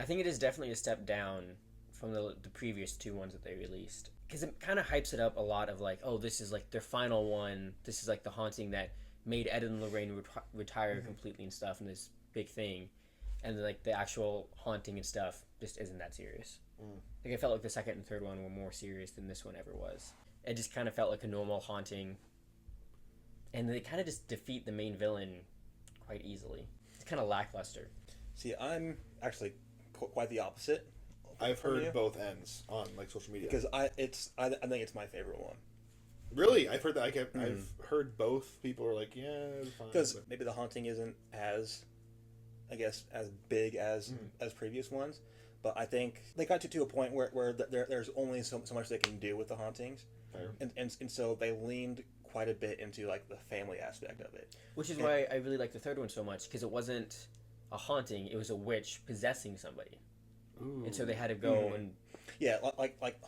I think it is definitely a step down from the previous two ones that they released. Because it kind of hypes it up a lot of like, oh, this is like their final one. This is like the haunting that made Ed and Lorraine retire completely and stuff, and this big thing. And then, like the actual haunting and stuff just isn't that serious. Like I felt like the second and third one were more serious than this one ever was. It just kind of felt like a normal haunting, and they kind of just defeat the main villain quite easily. It's kind of lackluster. See, I'm actually quite the opposite. I've heard both ends on like social media because I think it's my favorite one. Really, I've heard that. I've heard both people are like, yeah, it's fine. Because maybe the haunting isn't as, I guess, as big as previous ones, but I think they got to a point where there's only so much they can do with the hauntings, and so they leaned quite a bit into like the family aspect of it, which is why I really like the third one so much, because it wasn't a haunting; it was a witch possessing somebody. Ooh. And so they had to go and like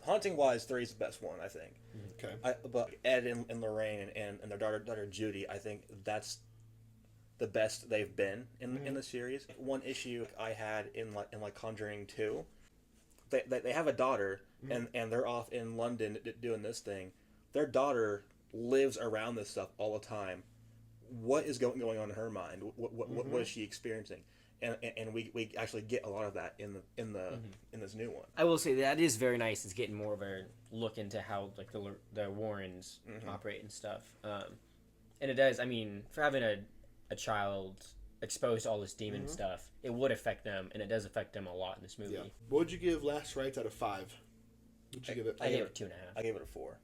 haunting wise, 3 is the best one, I think. Okay. But Ed and Lorraine and their daughter Judy, I think that's the best they've been in the series. One issue I had in Conjuring 2, they have a daughter and they're off in London doing this thing. Their daughter lives around this stuff all the time. What is going on in her mind? What is she experiencing? And we actually get a lot of that in this new one. I will say that is very nice. It's getting more of a look into how like the Warrens operate and stuff. And it does. I mean, for having a child exposed to all this demon stuff, it would affect them, and it does affect them a lot in this movie. Yeah. What would you give Last Rites out of 5? Would you give it? I gave it 2.5. I gave it a 4.